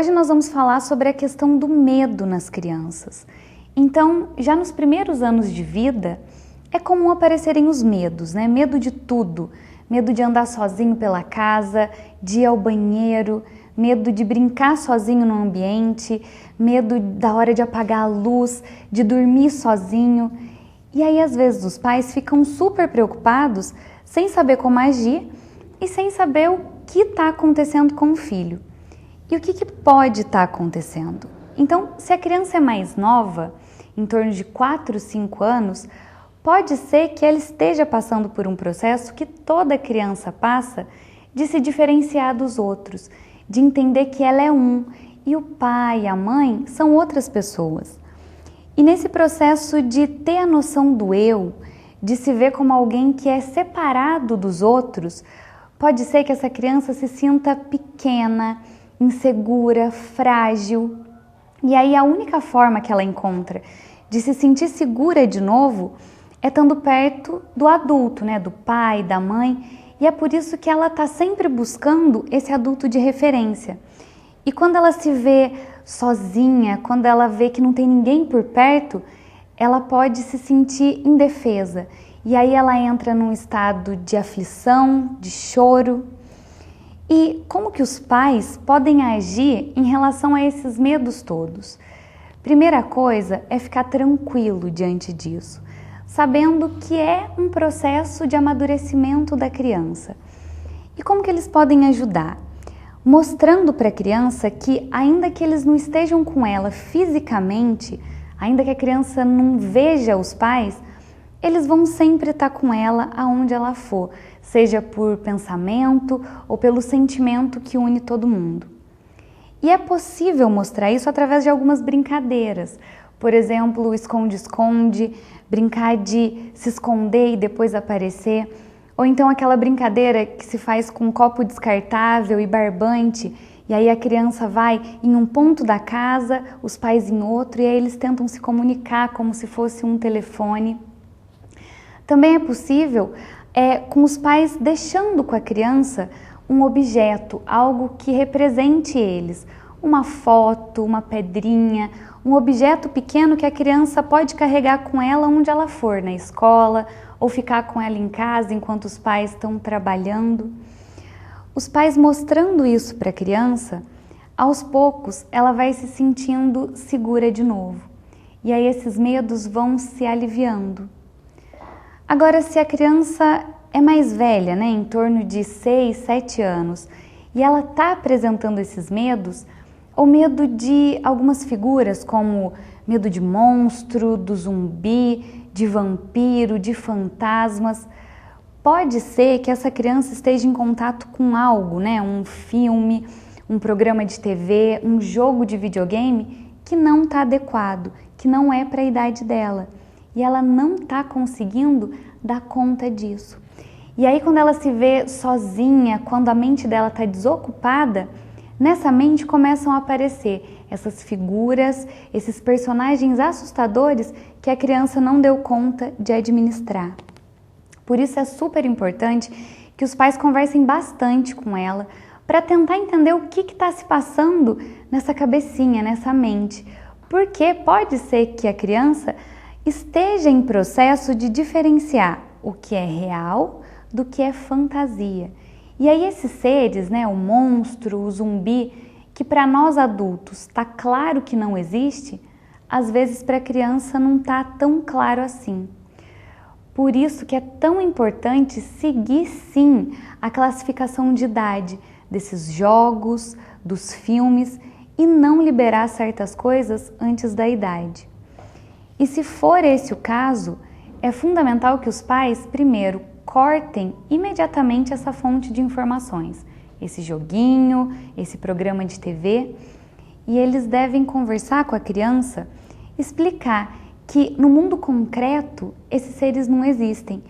Hoje nós vamos falar sobre a questão do medo nas crianças. Então, já nos primeiros anos de vida, é comum aparecerem os medos, né? Medo de tudo. Medo de andar sozinho pela casa, de ir ao banheiro, medo de brincar sozinho no ambiente, medo da hora de apagar a luz, de dormir sozinho. E aí, às vezes, os pais ficam super preocupados, sem saber como agir e sem saber o que está acontecendo com o filho. E o que pode estar acontecendo? Então, se a criança é mais nova, em torno de 4, 5 anos, pode ser que ela esteja passando por um processo que toda criança passa de se diferenciar dos outros, de entender que ela é um e o pai e a mãe são outras pessoas. E nesse processo de ter a noção do eu, de se ver como alguém que é separado dos outros, pode ser que essa criança se sinta pequena, insegura, frágil. E aí a única forma que ela encontra de se sentir segura de novo é estando perto do adulto, né? Do pai, da mãe. E é por isso que ela está sempre buscando esse adulto de referência. E quando ela se vê sozinha, quando ela vê que não tem ninguém por perto, ela pode se sentir indefesa. E aí ela entra num estado de aflição, de choro. E como que os pais podem agir em relação a esses medos todos? Primeira coisa é ficar tranquilo diante disso, sabendo que é um processo de amadurecimento da criança. E como que eles podem ajudar? Mostrando para a criança que, ainda que eles não estejam com ela fisicamente, ainda que a criança não veja os pais, eles vão sempre estar com ela aonde ela for, seja por pensamento ou pelo sentimento que une todo mundo. E é possível mostrar isso através de algumas brincadeiras. Por exemplo, o esconde-esconde, brincar de se esconder e depois aparecer. Ou então aquela brincadeira que se faz com um copo descartável e barbante, e aí a criança vai em um ponto da casa, os pais em outro, e aí eles tentam se comunicar como se fosse um telefone. Também é possível com os pais deixando com a criança um objeto, algo que represente eles, uma foto, uma pedrinha, um objeto pequeno que a criança pode carregar com ela onde ela for, na escola, ou ficar com ela em casa enquanto os pais estão trabalhando. Os pais mostrando isso para a criança, aos poucos ela vai se sentindo segura de novo. E aí esses medos vão se aliviando. Agora, se a criança é mais velha, né, em torno de 6, 7 anos, e ela está apresentando esses medos, ou medo de algumas figuras, como medo de monstro, do zumbi, de vampiro, de fantasmas, pode ser que essa criança esteja em contato com algo, né, um filme, um programa de TV, um jogo de videogame que não está adequado, que não é para a idade dela. E ela não está conseguindo dar conta disso. E aí quando ela se vê sozinha, quando a mente dela está desocupada, nessa mente começam a aparecer essas figuras, esses personagens assustadores que a criança não deu conta de administrar. Por isso é super importante que os pais conversem bastante com ela para tentar entender o que está se passando nessa cabecinha, nessa mente. Porque pode ser que a criança esteja em processo de diferenciar o que é real do que é fantasia. E aí esses seres, né, o monstro, o zumbi, que para nós adultos está claro que não existe, às vezes para a criança não está tão claro assim. Por isso que é tão importante seguir sim a classificação de idade desses jogos, dos filmes e não liberar certas coisas antes da idade. E se for esse o caso, é fundamental que os pais, primeiro, cortem imediatamente essa fonte de informações, esse joguinho, esse programa de TV, e eles devem conversar com a criança, explicar que no mundo concreto esses seres não existem.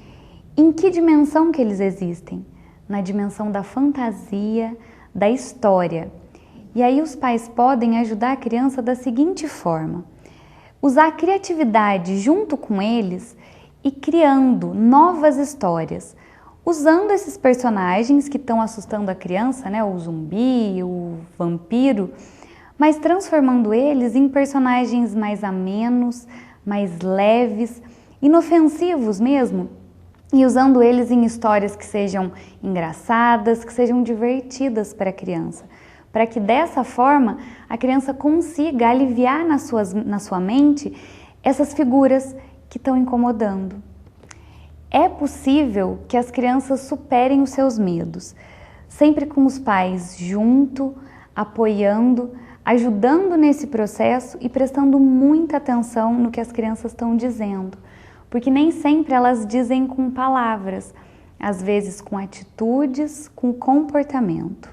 Em que dimensão que eles existem? Na dimensão da fantasia, da história. E aí os pais podem ajudar a criança da seguinte forma: usar a criatividade junto com eles e criando novas histórias, usando esses personagens que estão assustando a criança, né, o zumbi, o vampiro, mas transformando eles em personagens mais amenos, mais leves, inofensivos mesmo, e usando eles em histórias que sejam engraçadas, que sejam divertidas para a criança, para que dessa forma a criança consiga aliviar na sua mente essas figuras que estão incomodando. É possível que as crianças superem os seus medos, sempre com os pais junto, apoiando, ajudando nesse processo e prestando muita atenção no que as crianças estão dizendo, porque nem sempre elas dizem com palavras, às vezes com atitudes, com comportamento.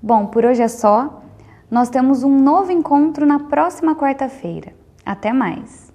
Bom, por hoje é só. Nós temos um novo encontro na próxima quarta-feira. Até mais!